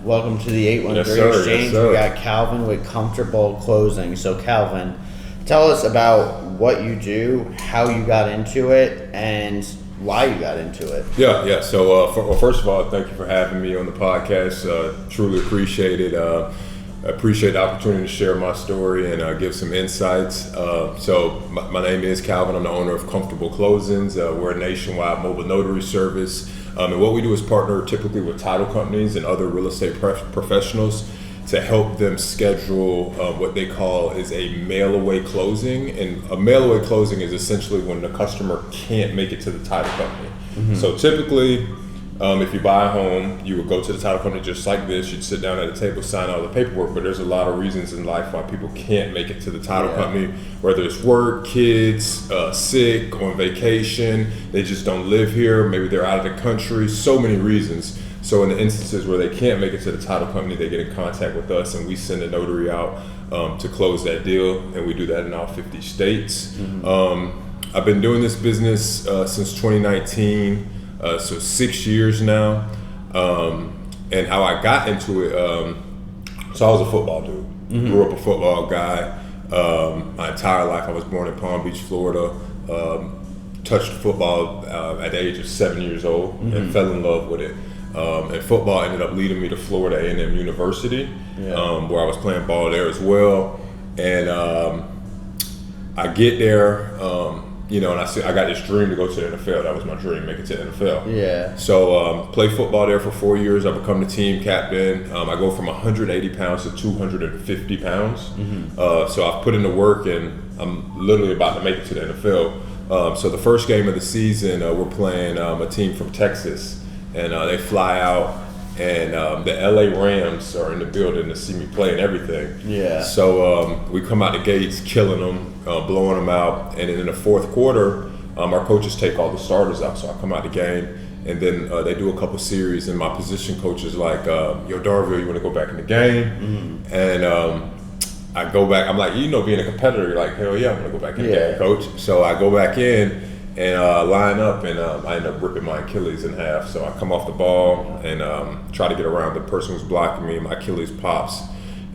Welcome to the 813 Yes, sir. Exchange. Yes, sir. We got Calvin with Comfortable Closing. So Calvin, tell us about what you do, how you got into it, and why you got into it. Yeah. So, first of all, thank you for having me on the podcast. Truly appreciate it. I appreciate the opportunity to share my story and give some insights. So, my name is Calvin. I'm the owner of Comfortable Closings. We're a nationwide mobile notary service. And what we do is partner typically with title companies and other real estate professionals to help them schedule what they call is a mail-away closing. And a mail-away closing is essentially when the customer can't make it to the title company. Mm-hmm. So typically, if you buy a home, you would go to the title company just like this. You'd sit down at a table, sign all the paperwork, but there's a lot of reasons in life why people can't make it to the title company, whether it's work, kids, sick, on vacation, they just don't live here, maybe they're out of the country, so many reasons. So in the instances where they can't make it to the title company, they get in contact with us and we send a notary out to close that deal, and we do that in all 50 states. Mm-hmm. I've been doing this business since 2019. So 6 years now, and how I got into it, so I was a football dude, grew up a football guy, my entire life. I was born in Palm Beach, Florida, touched football at the age of 7 years old and fell in love with it. And football ended up leading me to Florida A&M University, where I was playing ball there as well. And I get there, and I got this dream to go to the NFL. That was my dream, make it to the NFL. Yeah. So play football there for 4 years. I become the team captain. I go from 180 pounds to 250 pounds. So I've put in the work, and I'm literally about to make it to the NFL. So the first game of the season, we're playing a team from Texas, and they fly out, and the LA Rams are in the building to see me play and everything. Yeah. So we come out the gates, killing them, blowing them out, and then in the fourth quarter, our coaches take all the starters out. So I come out the game, and then they do a couple series, and my position coach is like, "Yo, Darville, you want to go back in the game?" And I go back. I'm like, being a competitor, you're like, "Hell yeah, I'm gonna go back in the game, coach." So I go back in and line up, and I end up ripping my Achilles in half. So I come off the ball and try to get around the person who's blocking me. My Achilles pops,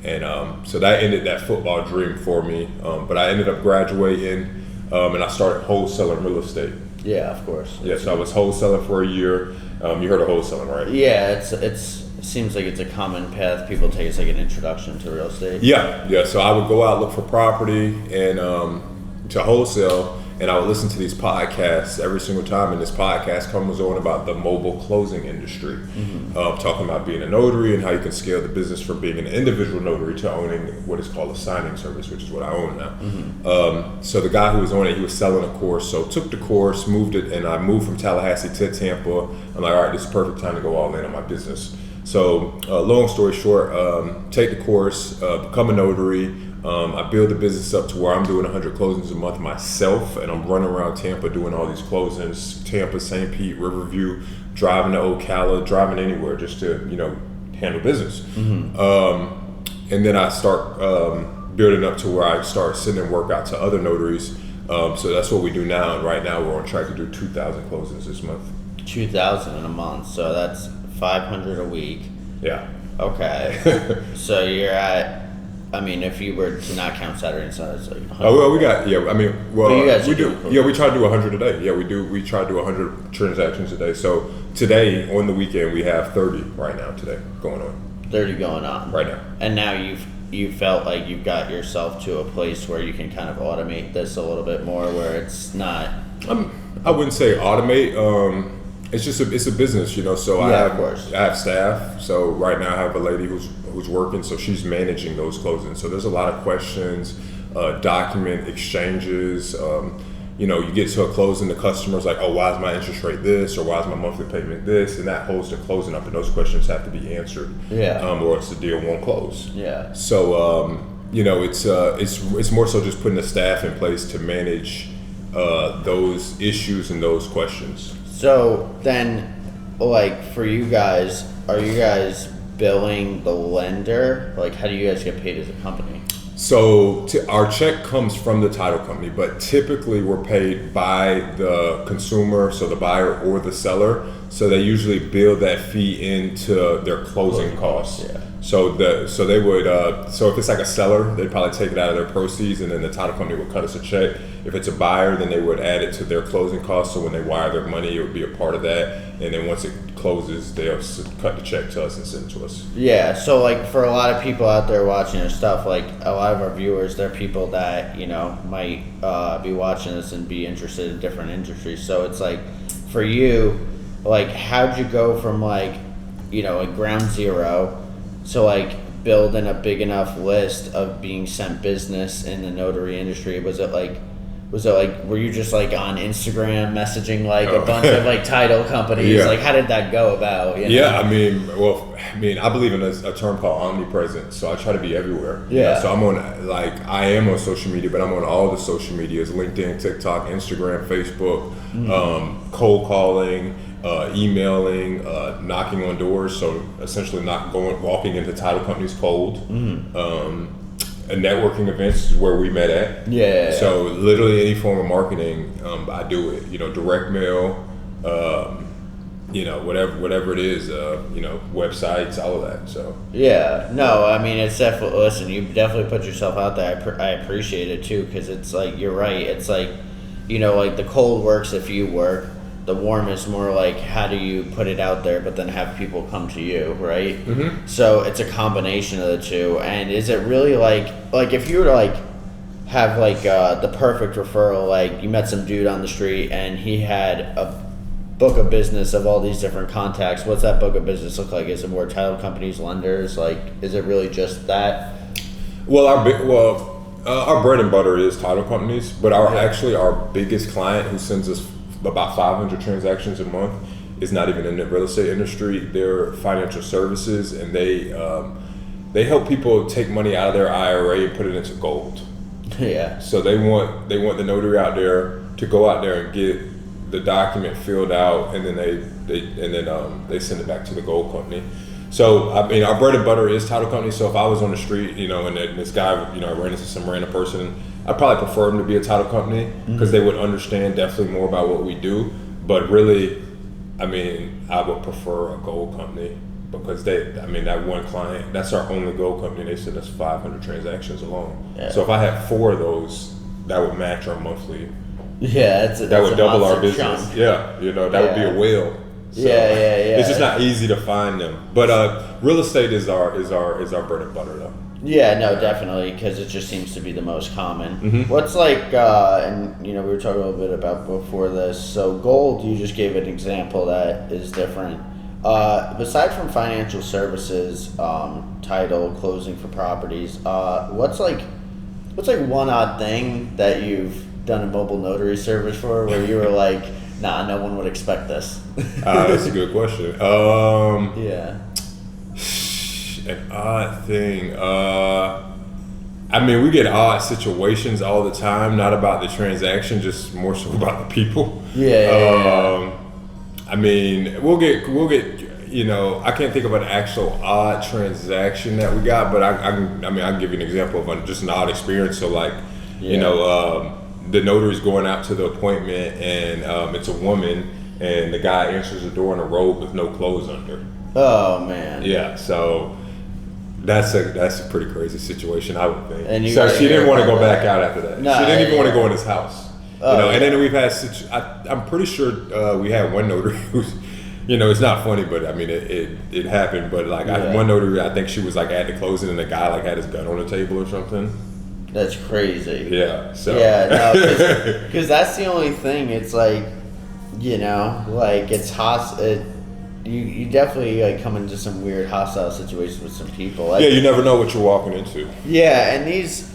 and so that ended that football dream for me. But I ended up graduating, and I started wholesaling real estate. Yeah, of course. Yeah, so I was wholesaling for a year. You heard of wholesaling, right? Yeah, it seems like it's a common path people take. It's like an introduction to real estate. Yeah. So I would go out, look for property, and to wholesale. And I would listen to these podcasts every single time, and this podcast comes on about the mobile closing industry, talking about being a notary and how you can scale the business from being an individual notary to owning what is called a signing service, which is what I own now. So the guy who was on it, he was selling a course, so took the course, moved it, and I moved from Tallahassee to Tampa. I'm like, all right, this is the perfect time to go all in on my business. So long story short, take the course, become a notary. I build the business up to where I'm doing 100 closings a month myself, and I'm running around Tampa doing all these closings, Tampa, St. Pete, Riverview, driving to Ocala, driving anywhere just to, handle business. And then I start building up to where I start sending work out to other notaries. So that's what we do now, and right now we're on track to do 2,000 closings this month. 2,000 in a month, so that's 500 a week. Yeah. Okay. So you're at, if you were to not count Saturday and Sunday, it's like 100. Oh, well, we got, we do. Cool. Yeah, we try to do 100 a day. Yeah, we do. We try to do 100 transactions a day. So today, on the weekend, we have 30 right now today going on. 30 going on. Right now. And now you felt like you've got yourself to a place where you can kind of automate this a little bit more, where it's not. I wouldn't say automate. It's just it's a business, So I have staff. So right now I have a lady who's working, so she's managing those closings. So there's a lot of questions, document exchanges. You get to a closing, the customer's like, "Oh, why is my interest rate this, or why is my monthly payment this?" And that holds the closing up, and those questions have to be answered. Yeah. Or else the deal won't close. Yeah. So it's more so just putting the staff in place to manage those issues and those questions. So then, for you guys, are you guys billing the lender? How do you guys get paid as a company? So our check comes from the title company, but typically we're paid by the consumer, so the buyer or the seller. So they usually build that fee into their closing costs. Yeah. So they would so if it's like a seller, they'd probably take it out of their proceeds, and then the title company would cut us a check. If it's a buyer, then they would add it to their closing costs. So when they wire their money, it would be a part of that. And then once it closes, they'll cut the check to us and send it to us. Yeah, so like for a lot of people out there watching this stuff, like a lot of our viewers, they're people that, might be watching this and be interested in different industries. So it's like, for you, like, how'd you go from like ground zero to like building a big enough list of being sent business in the notary industry? Was it like, were you just like on Instagram messaging like a bunch of like title companies? Yeah. Like, how did that go about? Yeah, I believe in a term called omnipresent. So I try to be everywhere. Yeah. So I am on social media, but I'm on all the social medias: LinkedIn, TikTok, Instagram, Facebook, cold calling, emailing, knocking on doors. So essentially walking into title companies cold. Networking events is where we met at. Yeah. So literally any form of marketing, I do it. Direct mail, whatever it is, websites, all of that. So yeah, no, I mean, it's definitely, listen, you definitely put yourself out there. I appreciate it too, because it's like, you're right. It's like, like the cold works if you work. The warm is more like, how do you put it out there, but then have people come to you, right? Mm-hmm. So it's a combination of the two. And is it really like if you were to like have like the perfect referral, like you met some dude on the street and he had a book of business of all these different contacts, what's that book of business look like? Is it more title companies, lenders? Like, is it really just that? Well, our bread and butter is title companies, but our biggest client, who sends us about 500 transactions a month, is not even in the real estate industry. They're financial services, and they help people take money out of their IRA and put it into gold. Yeah. So they want the notary out there to go out there and get the document filled out, and then they send it back to the gold company. So I mean, our bread and butter is title companies. So if I was on the street, and this guy, I ran into some random person, I'd probably prefer them to be a title company, because they would understand definitely more about what we do. But really, I mean, I would prefer a gold company, because that one client, that's our only gold company. They send us 500 transactions alone. Yeah. So if I had 4 of those, that would match our monthly. Yeah, that would double our business. Chunk. Yeah, that would be a whale. So yeah. It's just not easy to find them. But real estate is our bread and butter, though. Yeah, no, definitely, because it just seems to be the most common. Mm-hmm. What's like, and we were talking a little bit about before this. So gold, you just gave an example that is different. Aside from financial services, title, closing for properties, what's like one odd thing that you've done a mobile notary service for, where you were like, nah, no one would expect this? That's a good question. Yeah. An odd thing. I mean, we get odd situations all the time, not about the transaction, just more so about the people. Yeah. I mean, we'll get. I can't think of an actual odd transaction that we got, but I can give you an example of just an odd experience. So like, the notary's going out to the appointment, and it's a woman, and the guy answers the door in a robe with no clothes under. Oh man. Yeah. So. That's a pretty crazy situation, I would think. And so she didn't want to go back out after that. No, she didn't even want to go in his house. Oh, and then we've had I'm pretty sure we had one notary who's, it's not funny, but I mean it happened. But like one notary, I think she was like at the closing, and the guy like had his gun on the table or something. That's crazy. Yeah. So. Yeah, no, because that's the only thing. It's like, like it's hostile. You definitely like come into some weird hostile situations with some people. Like, yeah, you never know what you're walking into. Yeah, and these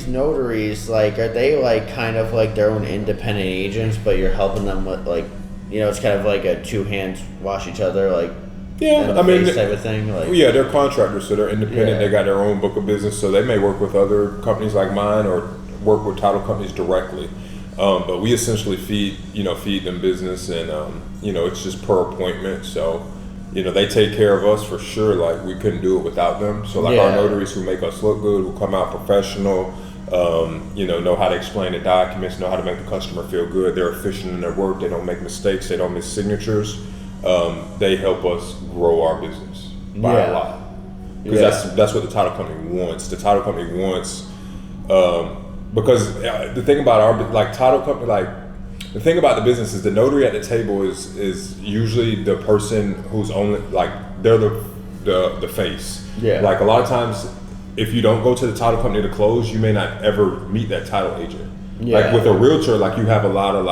notaries, like, are they like kind of like their own independent agents, but you're helping them with like, it's kind of like a 2 hands wash each other, like, type of thing. Like, yeah, they're contractors, so they're independent. Yeah. They got their own book of business, so they may work with other companies like mine or work with title companies directly. But we essentially feed them business, and it's just per appointment. So, they take care of us for sure. Like we couldn't do it without them. So like our notaries who make us look good, who come out professional, know how to explain the documents, know how to make the customer feel good. They're efficient in their work. They don't make mistakes. They don't miss signatures. They help us grow our business by a lot. Because that's what the title company wants. The title company wants, because the thing about our title company, the thing about the business is the notary at the table is usually the person who's only they're the face. Yeah. Like a lot of times, if you don't go to the title company to close, you may not ever meet that title agent. Yeah. Like with a realtor, you have a lot of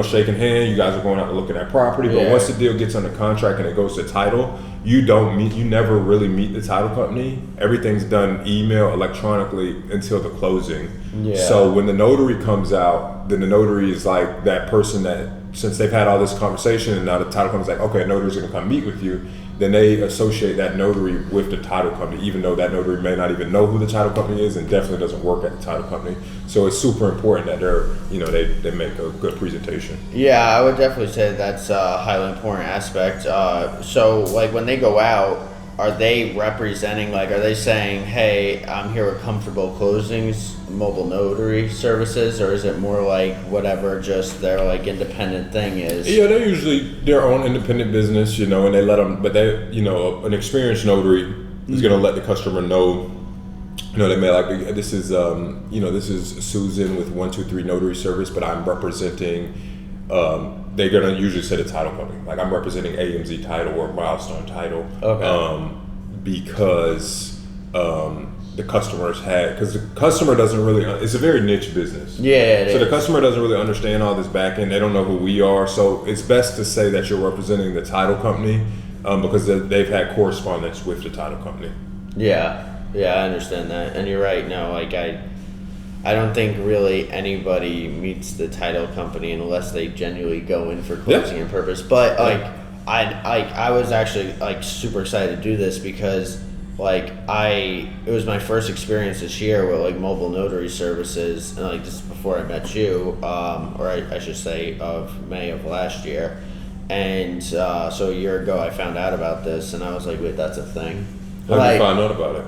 shaking hands. You guys are going out to look at that property, but once the deal gets under contract and it goes to title, you never really meet the title company. Everything's done email, electronically until the closing. Yeah. So when the notary comes out, then the notary is like that person that, since they've had all this conversation and now the title company's like, okay, notary's gonna come meet with you, then they associate that notary with the title company, even though that notary may not even know who the title company is and definitely doesn't work at the title company. So it's super important that they make a good presentation. Yeah, I would definitely say that's a highly important aspect. So when they go out, are they representing, are they saying, hey, I'm here with Comfortable Closings, mobile notary services, or is it more whatever just their independent thing is? Yeah, they're usually their own independent business, and they let them, but they, an experienced notary is going to let the customer know, they may this is, this is Susan with 123 Notary Service, but I'm representing, they're gonna usually say the title company. I'm representing AMZ Title or Milestone Title, because the because the customer doesn't really. It's a very niche business. Yeah. So the customer doesn't really understand all this back end. They don't know who we are. So it's best to say that you're representing the title company, because they've had correspondence with the title company. Yeah, I understand that, and you're right. No, I don't think really anybody meets the title company unless they genuinely go in for closing and purpose. But I was actually super excited to do this because it was my first experience this year with mobile notary services, and just before I met you, or I should say of May of last year, and so a year ago I found out about this, and I was like, wait, that's a thing. How did you find out about it?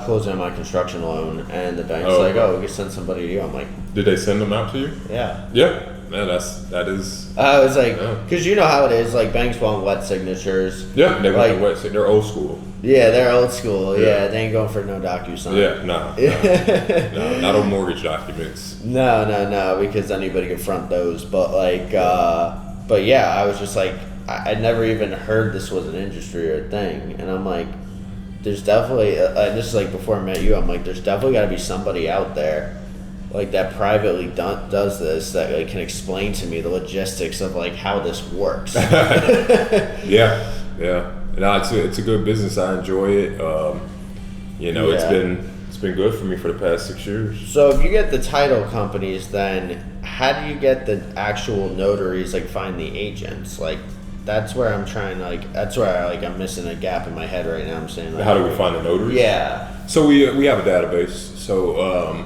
Closing on my construction loan, and the bank's we can send somebody to you. I'm like, did they send them out to you? Yeah. Yeah. Man, that is. I was like, because you know how it is. Banks want wet signatures. Yeah, they want the wet signature. They're old school. Yeah, they're old school. Yeah, they ain't going for no DocuSign. Yeah, no, not on mortgage documents. No, because anybody can front those. But but yeah, I was just I'd never even heard this was an industry or a thing, and I'm like, there's definitely, just before I met you, I'm like, there's definitely got to be somebody out there that privately does this that can explain to me the logistics of how this works. Yeah. No, it's a good business. I enjoy it. It's been good for me for the past 6 years. So if you get the title companies, then how do you get the actual notaries find the agents? That's where I'm trying that's where I'm missing a gap in my head right now. I'm saying how do we find the notaries? Yeah. So we have a database. So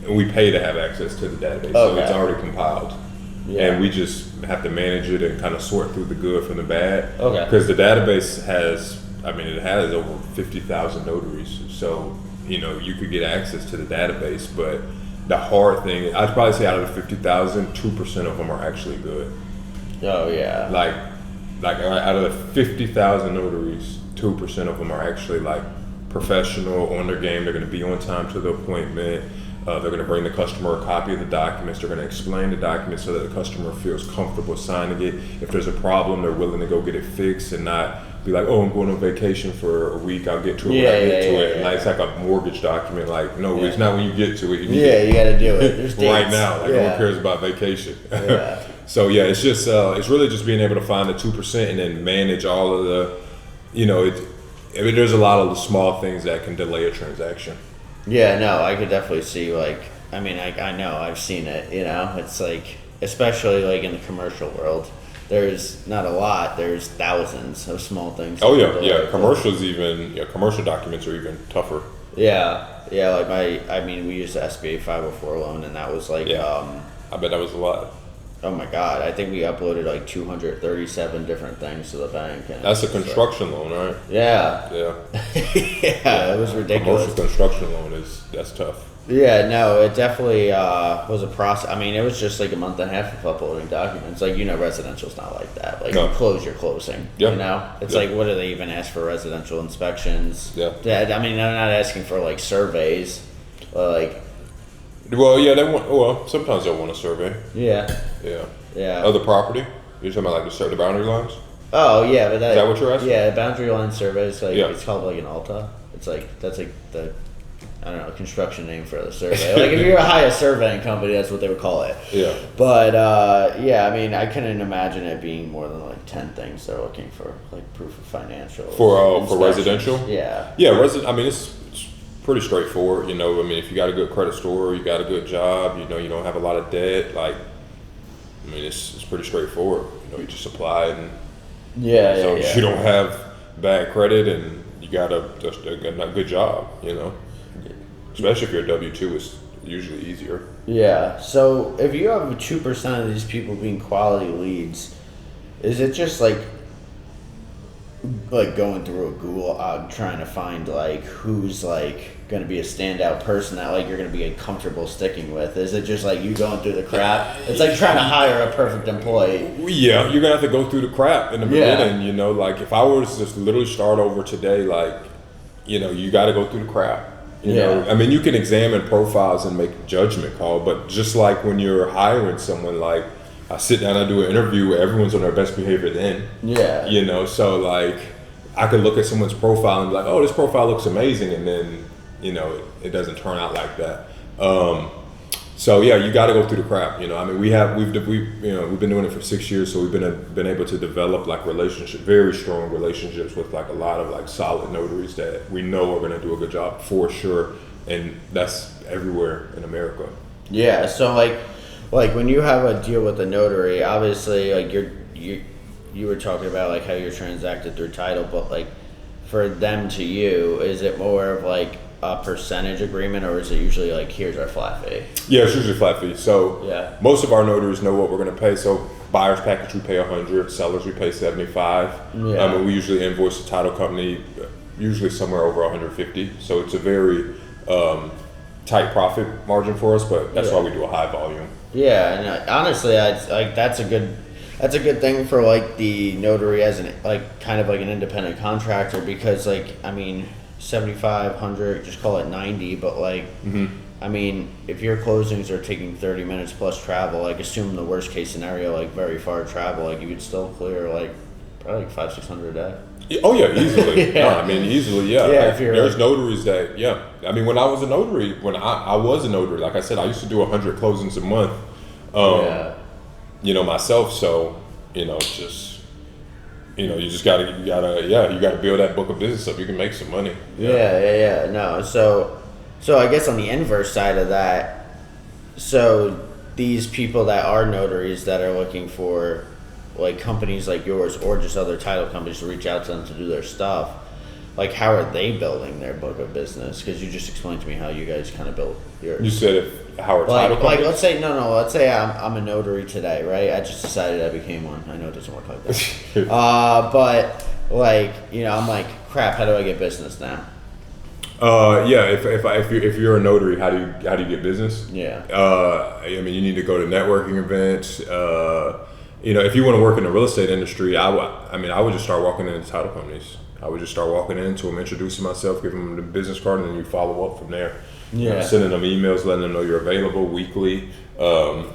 we pay to have access to the database. So it's already compiled. Yeah. And we just have to manage it and kind of sort through the good from the bad. Okay. Because the database has over 50,000 notaries. So, you could get access to the database, but the hard thing, I'd probably say out of the 50,000, 2% of them are actually good. Oh yeah. Out of the 50,000 notaries, 2% of them are actually professional, on their game. They're going to be on time to the appointment. They're going to bring the customer a copy of the documents. They're going to explain the documents so that the customer feels comfortable signing it. If there's a problem, they're willing to go get it fixed and not be I'm going on vacation for a week. I'll get to it when I get to it. Yeah. It's like a mortgage document. No, it's not when you get to it. You got to do it. There's right now. No one cares about vacation. Yeah. So yeah, it's just it's really just being able to find the 2% and then manage all of the, there's a lot of the small things that can delay a transaction. Yeah, no, I could definitely see I know, I've seen it, it's especially in the commercial world, there's not a lot, there's thousands of small things. Oh yeah, commercial documents are even tougher. Yeah, we used the SBA 504 loan, and that was I bet that was a lot. Oh my God, I think we uploaded like 237 different things to the bank. And That's a construction loan, right? Yeah. Yeah. Yeah, it was ridiculous. Commercial construction loan that's tough. Yeah, no, it definitely was a process. I mean, it was just like a month and a half of uploading documents. Like, residential's not like that. Like, No. you close, you're closing. Yeah. It's Yeah. like, what do they even ask for residential inspections? Yeah. I mean, they're not asking for like surveys. Like, Well, yeah, sometimes they'll want a survey. yeah. Yeah. Yeah. Other property? You're talking about like the boundary lines? Oh, yeah, but Is that what you're asking? Yeah, boundary line surveys. Like, Yeah. it's called like an ALTA. It's like, that's like the, I don't know, construction name for the survey. Like, if you're a hire surveying company, that's what they would call it. Yeah. But yeah, I mean, I couldn't imagine it being more than like 10 things they're looking for, like proof of financials. For inspections. residential? Yeah. Yeah, I mean, it's pretty straightforward. I mean, if you got a good credit score, you got a good job, you don't have a lot of debt. Like, I mean, it's pretty straightforward. You just apply, and Yeah. if you don't have bad credit and you got a good job, especially if you're a W-2, it's usually easier. Yeah. So if you have 2% of these people being quality leads, is it just like going through a Google trying to find like who's like going to be a standout person that like you're going to be comfortable sticking with? Is it just like you going through the crap? It's like trying to hire a perfect employee. Yeah, you're gonna have to go through the crap in the beginning. Like if I was to just literally start over today, like you got to go through the crap. You know, I mean, you can examine profiles and make a judgment call, but just like when you're hiring someone, like I sit down, I do an interview, everyone's on their best behavior then. Yeah. So like I could look at someone's profile and be like, oh, this profile looks amazing, and then it doesn't turn out like that. So yeah, you got to go through the crap. I mean, we've been doing it for 6 years, so we've been able to develop like very strong relationships with like a lot of like solid notaries that we know are going to do a good job for sure, and that's everywhere in America. Yeah. So like when you have a deal with a notary, obviously like you were talking about like how you're transacted through title, but like for them to you, is it more of like a percentage agreement, or is it usually like here's our flat fee? Yeah, it's usually flat fee. So yeah, most of our notaries know what we're going to pay. So buyers package we pay $100, sellers we pay $75. Yeah. And we usually invoice the title company usually somewhere over $150. So it's a very tight profit margin for us, but that's why we do a high volume. Yeah, and honestly, that's a good thing for like the notary as an like kind of like an independent contractor, because like I mean 7,500, just call it 90, but like I mean if your closings are taking 30 minutes plus travel, like assume the worst case scenario, like very far travel, like you could still clear like probably like 500-600 a day. Oh yeah, easily. Yeah. No, I mean easily, yeah. Yeah, if you're there's notaries that, I mean when I was a notary, like I said, I used to do 100 closings a month. Myself, so just you just gotta build that book of business up. You can make some money. No, so I guess on the inverse side of that, so these people that are notaries that are looking for like companies like yours or just other title companies to reach out to them to do their stuff, like how are they building their book of business? Because you just explained to me how you guys kind of built yours. You said how are title companies? Like let's say I'm a notary today, right? I just decided I became one. I know it doesn't work like that. But like I'm like, crap, how do I get business now? If you're a notary, how do you get business? Yeah. I mean, you need to go to networking events. If you want to work in the real estate industry, I would just start walking into title companies. I would just start walking into them, introducing myself, giving them the business card, and then you follow up from there. Sending them emails, letting them know you're available weekly. And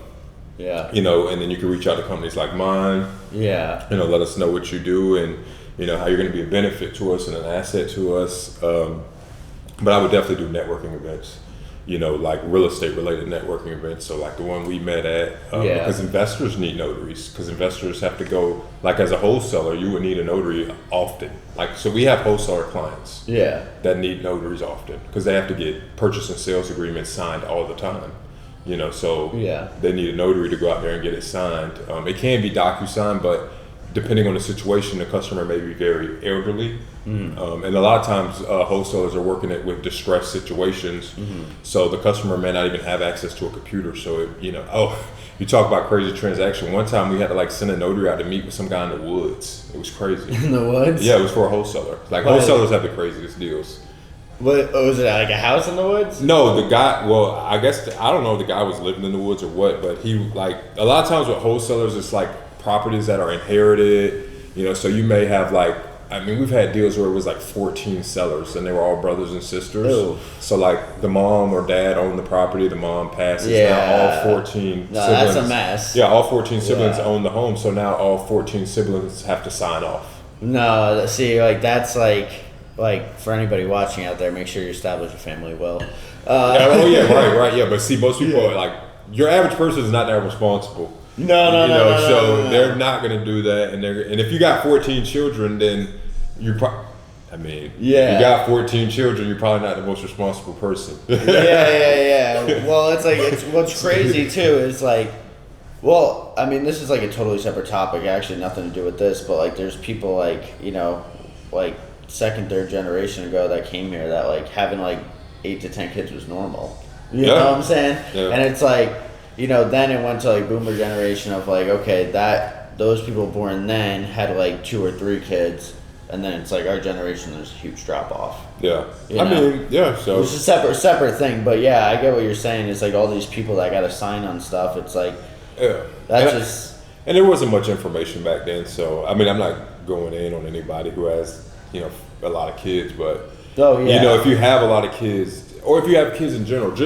then you can reach out to companies like mine. Yeah. Let us know what you do and how you're going to be a benefit to us and an asset to us. But I would definitely do networking events. Like real estate related networking events. So like the one we met at, because investors need notaries, because investors have to go, like as a wholesaler, you would need a notary often. Like, so we have wholesaler clients that need notaries often because they have to get purchase and sales agreements signed all the time. So they need a notary to go out there and get it signed. It can be DocuSign, but depending on the situation, the customer may be very elderly And a lot of times wholesalers are working it with distress situations, so the customer may not even have access to a computer. So you talk about crazy transaction. One time we had to like send a notary out to meet with some guy in the woods. It was crazy. In the woods? Yeah, it was for a wholesaler. Like wholesalers have the craziest deals. What was it, like a house in the woods? No, the guy. Well, I guess I don't know if the guy was living in the woods or what, but he like a lot of times with wholesalers, it's like properties that are inherited. So you may have like. I mean, we've had deals where it was like 14 sellers, and they were all brothers and sisters. Ooh. So like the mom or dad owned the property, the mom passes. Now all 14 siblings. That's a mess. Yeah, all 14 siblings own the home, so now all 14 siblings have to sign off. No, see, like that's like for anybody watching out there, make sure you establish a family will. Right. Yeah, but see, most people are like your average person is not that responsible. No. So they're not going to do that, and if you got 14 children, then you probably. You got 14 children, you're probably not the most responsible person. Yeah. Well, it's what's crazy too is like, well, I mean, this is like a totally separate topic, actually nothing to do with this, but like there's people like, like second, third generation ago that came here that like having like 8 to 10 kids was normal. You know what I'm saying? Yeah. And it's like, then it went to like boomer generation of like, okay, those people born then had like 2 or 3 kids. And then it's like our generation, there's a huge drop off. Yeah. So it's a separate thing, but yeah, I get what you're saying. It's like all these people that got to sign on stuff. It's like, and there wasn't much information back then. So, I mean, I'm not going in on anybody who has, a lot of kids, but, if you have a lot of kids, or if you have kids in general,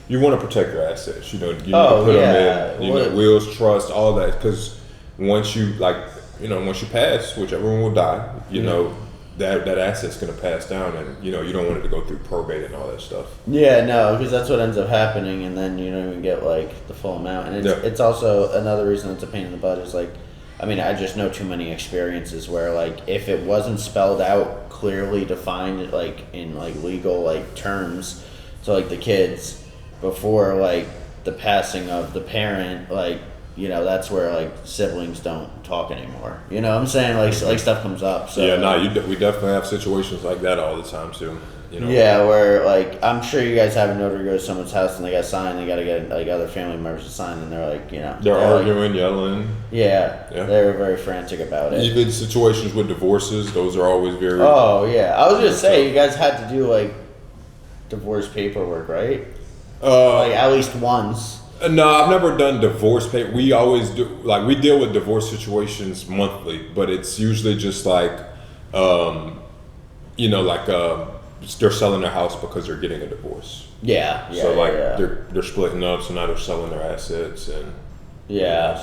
you want to protect your assets. You need to put them in, wills, trust, all that. Because once you pass, whichever one will die, that asset's going to pass down, and you don't want it to go through probate and all that stuff. Yeah, no, because that's what ends up happening, and then you don't even get like the full amount. And it's also another reason it's a pain in the butt is like, I mean, I just know too many experiences where like if it wasn't spelled out clearly defined like in like legal like terms to like the kids before like the passing of the parent, like. That's where like siblings don't talk anymore. You know what I'm saying? Like stuff comes up. So we definitely have situations like that all the time too. Yeah, where like I'm sure you guys have a notary go to someone's house and they got signed. They got to get like other family members to sign, and they're like, they're arguing, yelling. Yeah, they're very frantic about it. Even situations with divorces, those are always very. Oh yeah, I was gonna say you guys had to do like divorce paperwork, right? Like at least once. No, I've never done divorce pay. We always do, like, we deal with divorce situations monthly, but it's usually just like, they're selling their house because they're getting a divorce. Yeah. They're splitting up, so now they're selling their assets and. Yeah.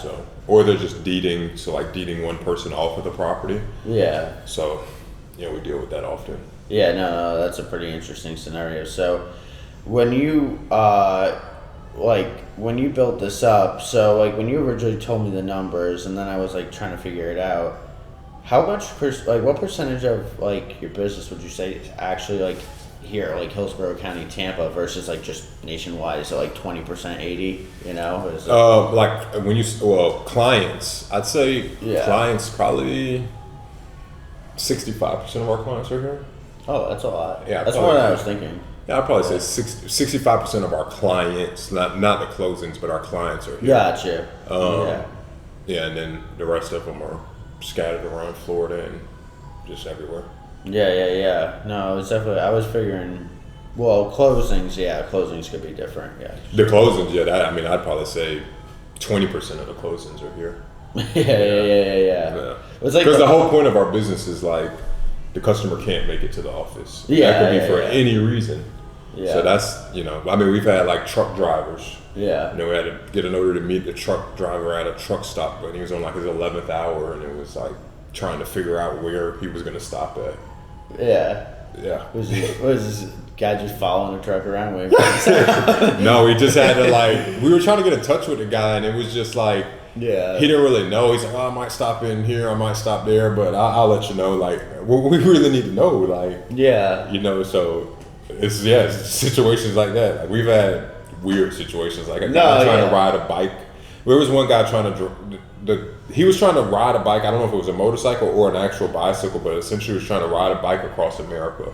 Or they're just deeding, deeding one person off of the property. Yeah. So, we deal with that often. Yeah, no, that's a pretty interesting scenario. So, when you when you built this up, so like when you originally told me the numbers and then I was like trying to figure it out, how much what percentage of like your business would you say is actually like here, like Hillsborough County, Tampa versus like just nationwide? Is it like 20%, 80%, Is it... like when clients, I'd say clients probably 65% of our clients are here. Oh, that's a lot. Yeah. That's more than I was thinking. Yeah, I'd probably say 65% of our clients, not the closings, but our clients are here. Gotcha. Yeah, and then the rest of them are scattered around Florida and just everywhere. Yeah. No, I was figuring, closings could be different, yeah. The closings, I'd probably say 20% of the closings are here. Yeah. It's like because the whole point of our business is like, the customer can't make it to the office. That could be for any reason. Yeah. So that's, we've had like truck drivers. Yeah. We had to get an order to meet the truck driver at a truck stop, but he was on like his 11th hour, and it was like trying to figure out where he was going to stop at. Yeah. Was this guy just following the truck around waiting for No, we just had to we were trying to get in touch with the guy, and it was just like, he didn't really know. He's like, I might stop in here, I might stop there, but I'll let you know. Like, we really need to know. Like, so it's situations like that. Like, we've had weird situations. Like, a guy trying to ride a bike There was one guy trying to he was trying to ride a bike. I don't know if it was a motorcycle or an actual bicycle, but essentially he was trying to ride a bike across America,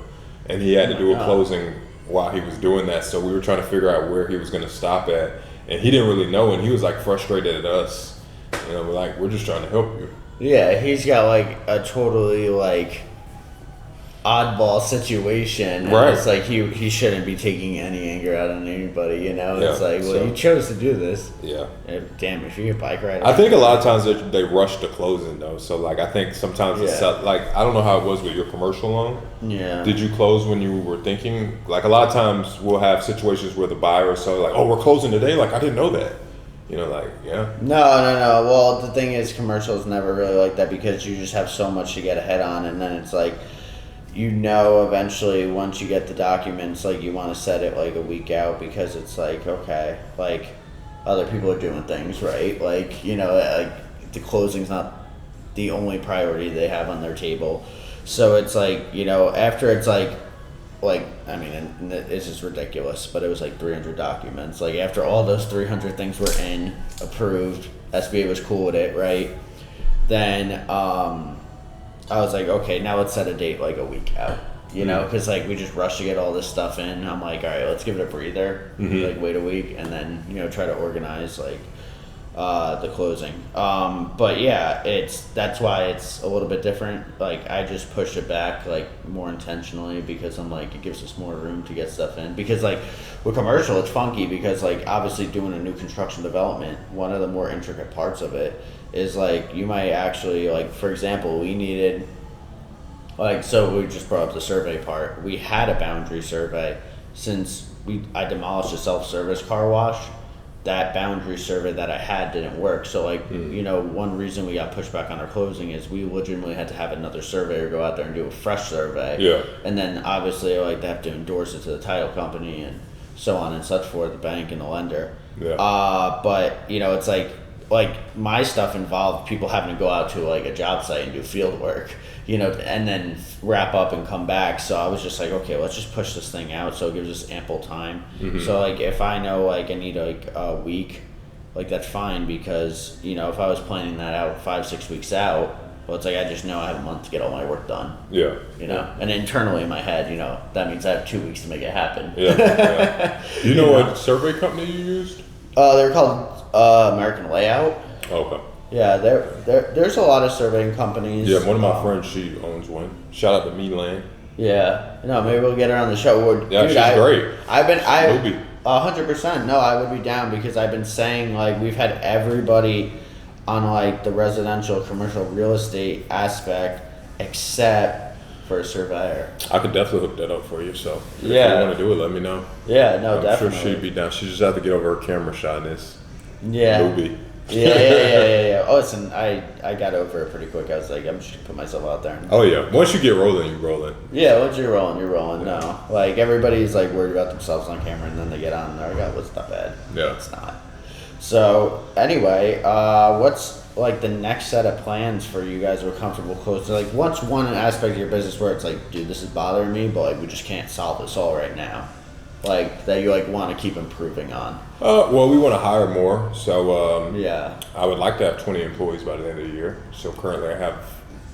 and he had to do a closing while he was doing that. So we were trying to figure out where he was going to stop at, and he didn't really know, and he was like frustrated at us. You know, we're just trying to help you. Yeah, he's got like a totally like oddball situation, and right? It's like he shouldn't be taking any anger out on anybody, you know. Yeah, it's like, well, you chose to do this. Yeah. Damn, if you're a bike rider. I think a lot of times they rush the closing though. So like I think sometimes it's like I don't know how it was with your commercial loan. Yeah. Did you close when you were thinking? Like a lot of times we'll have situations where the buyer is so like, oh, we're closing today. Like I didn't know that. You know, like yeah. No. Well, the thing is, commercial is never really like that because you just have so much to get ahead on, and then it's like. You know, eventually, once you get the documents, like, you want to set it, like, a week out because it's like, okay, like, other people are doing things, right? Like, you know, like, the closing's not the only priority they have on their table. So it's like, you know, after it's like, I mean, and this is ridiculous, but it was like 300 documents. Like, after all those 300 things were approved, SBA was cool with it, right? Then, I was like, okay, now let's set a date like a week out, you know, because like we just rushed to get all this stuff in. I'm like, all right, let's give it a breather, like wait a week, and then try to organize like the closing. But yeah, that's why it's a little bit different. Like I just pushed it back like more intentionally because I'm like it gives us more room to get stuff in. Because like with commercial, it's funky because like obviously doing a new construction development, one of the more intricate parts of it is like you might actually like for example we needed like so we just brought up the survey part. We had a boundary survey since I demolished a self-service car wash. That boundary survey that I had didn't work. So like one reason we got pushed back on our closing is we legitimately had to have another surveyor go out there and do a fresh survey. Yeah. And then obviously like they have to endorse it to the title company and so on and such forth, the bank and the lender. Yeah. But it's like my stuff involved people having to go out to like a job site and do field work, and then wrap up and come back. So I was just like, okay, let's just push this thing out so it gives us ample time. So like if I know like I need like a week, like that's fine because, if I was planning that out 5-6 weeks out, well, it's like I just know I have a month to get all my work done. Yeah. And internally in my head, that means I have 2 weeks to make it happen. Yeah. Do you know what survey company you used? They're called American Layout. Okay. Yeah, there's a lot of surveying companies. Yeah, one of my friends, she owns one. Shout out to Milan. Yeah, no, maybe we'll get her on the show. Yeah, dude, she's great. 100%. No, I would be down because I've been saying like we've had everybody on like the residential, commercial real estate aspect except for a surveyor. I could definitely hook that up for you. So if you want to do it, let me know. Yeah, no, I'm definitely. sure she'd be down. She just have to get over her camera shyness. Yeah. Movie. Yeah. Oh, listen, I got over it pretty quick. I was like, I'm just gonna put myself out there. Oh yeah, once you get rolling, you're rolling. Yeah, once you're rolling, you're rolling. Yeah. No, like everybody's like worried about themselves on camera, and then they get on and they're like, "What's not bad?" Yeah, it's not. So anyway, what's like the next set of plans for you guys who are comfortable closing? Like, what's one aspect of your business where it's like, dude, this is bothering me, but like we just can't solve this all right now. Like that you like want to keep improving on? Well, we want to hire more, so yeah, I would like to have 20 employees by the end of the year. So currently I have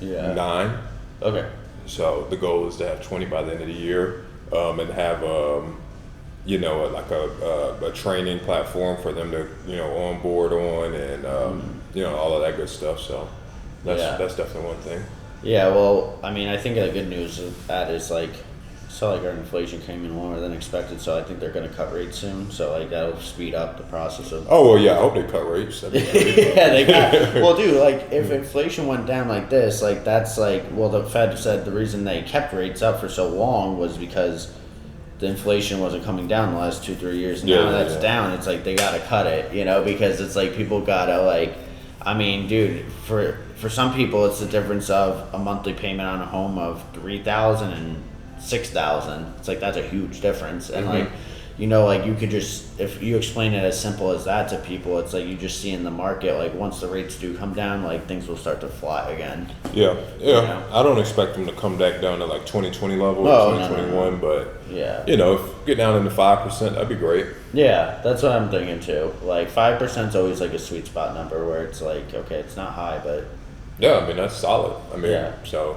9. Okay. So the goal is to have 20 by the end of the year, and have like a training platform for them to onboard on and all of that good stuff. So that's definitely one thing. Yeah, well, I mean, I think the good news of that is like. So like our inflation came in lower than expected, so I think they're going to cut rates soon. So like that'll speed up the process of. Oh well, yeah, I hope they cut rates. Yeah, they got. Well, dude, like if inflation went down like this, like that's like the Fed said the reason they kept rates up for so long was because the inflation wasn't coming down the last 2-3 years. Now that's down. It's like they got to cut it, because it's like people gotta like. I mean, dude, for some people, it's the difference of a monthly payment on a home of $3,000 and $6,000. It's like that's a huge difference, and like you know, like you could just, if you explain it as simple as that to people, it's like you just see in the market, like once the rates do come down, like things will start to fly again. Yeah. You know? I don't expect them to come back down to like 2020 level Oh, or no, 2021, but Yeah. you know, if get down into 5%, that'd be great. Yeah, that's what I'm thinking too. Like 5% is always like a sweet spot number where it's like, okay, it's not high, but Yeah, I mean that's solid. I mean, Yeah. so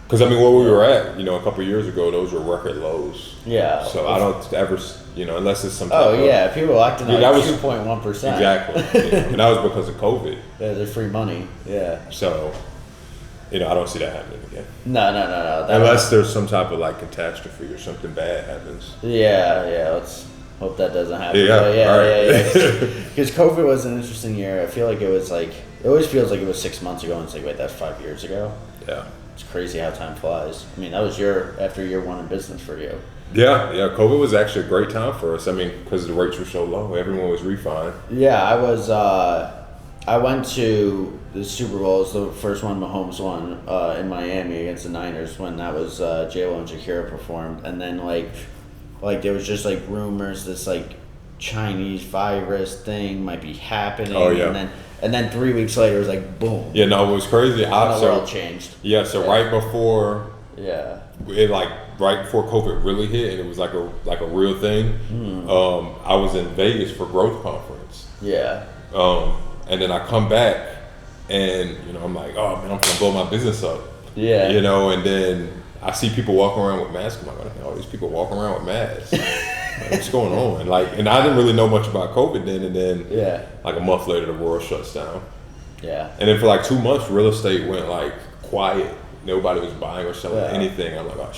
because I mean where we were at, you know, a couple of years ago, those were record lows. yeah. So I don't ever, you know, unless it's some. Oh type of- yeah, people were acting Dude, like that was- 2.1%. Exactly, you know, and that was because of COVID. Yeah, they're free money. Yeah. So, you know, I don't see that happening again. No. That Unless there's some type of like catastrophe or something bad happens. Yeah. Let's hope that doesn't happen. Yeah, But right. Because COVID was an interesting year. I feel like it was like, it always feels like it was 6 months ago, and it's like, wait, that's 5 years ago. Yeah. It's crazy how time flies. I mean, that was after year one in business for you. Yeah. COVID was actually a great time for us. I mean, because the rates were so low, everyone was refined. Yeah, I went to the Super Bowl. It was the first one Mahomes won in Miami against the Niners when that was J-Lo and Shakira performed, and then like there was just like rumors this like Chinese virus thing might be happening. Oh, yeah. And then 3 weeks later it was like boom. Yeah, no, it was crazy. The world changed. Yeah, so right before Yeah. it, like right before COVID really hit, and it was like a real thing. I was in Vegas for Growth Conference. Yeah. And then I come back, and you know I'm like, oh man, I'm gonna blow my business up. Yeah. You know, and then I see people walking around with masks. I'm like, oh, these people walking around with masks. Like, what's going on? And I didn't really know much about COVID then. And then Yeah. like a month later, the world shuts down. Yeah. And then for like 2 months, real estate went like quiet. Nobody was buying or selling Yeah. anything. I'm like, oh,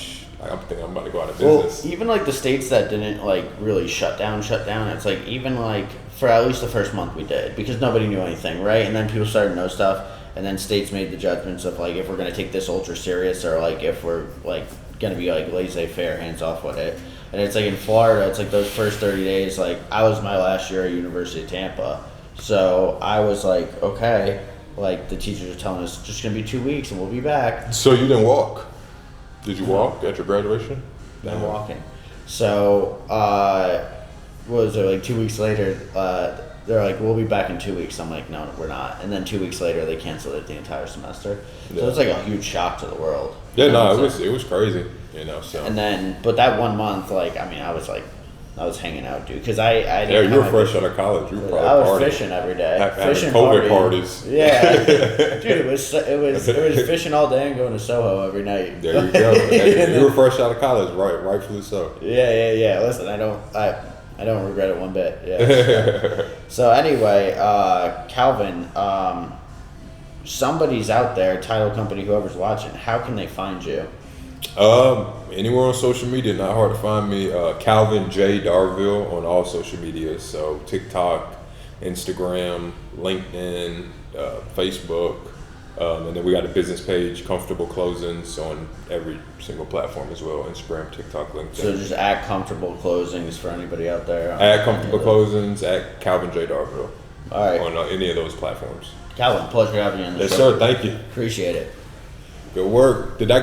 I'm thinking I'm about to go out of Well, business. even like the states that didn't like really shut down. It's like even like for at least the first month we did because nobody knew anything, right? And then people started to know stuff, and then states made the judgments of like if we're gonna take this ultra serious or like if we're like gonna be like laissez-faire, hands off with it. And it's like in Florida, it's like those first 30 days. Like I was my last year at University of Tampa, so I was like, okay, like the teachers are telling us it's just gonna be 2 weeks and we'll be back. So you didn't walk? Did you walk at your graduation? I'm walking. So, what was it, like 2 weeks later, they're like, we'll be back in 2 weeks. I'm like, no, we're not. And then 2 weeks later, they canceled it the entire semester. So it's like a huge shock to the world. Yeah, You know, no, so- it was crazy, you know, so. And then, but that 1 month, like, I mean, I was hanging out, dude, because I Yeah, didn't you were have fresh out of college. You were probably I was partying. fishing every day. Having Fishing, COVID partying. parties. Yeah, dude, it was fishing all day and going to Soho every night. There you go. Hey, you were fresh out of college, right? Rightfully so. Yeah. Listen, I don't regret it one bit. Yeah. So anyway, Calvin, somebody's out there, title company, whoever's watching. How can they find you? Anywhere on social media, not hard to find me. Calvin J. Darville on all social media. So TikTok, Instagram, LinkedIn, Facebook, and then we got a business page, Comfortable Closings, on every single platform as well. Instagram, TikTok, LinkedIn. So just at Comfortable Closings for anybody out there. At Comfortable Closings, at Calvin J. Darville. All right. On any of those platforms. Calvin, pleasure having you on the Yes, show. sir. Thank you. Appreciate it. Good work. Did that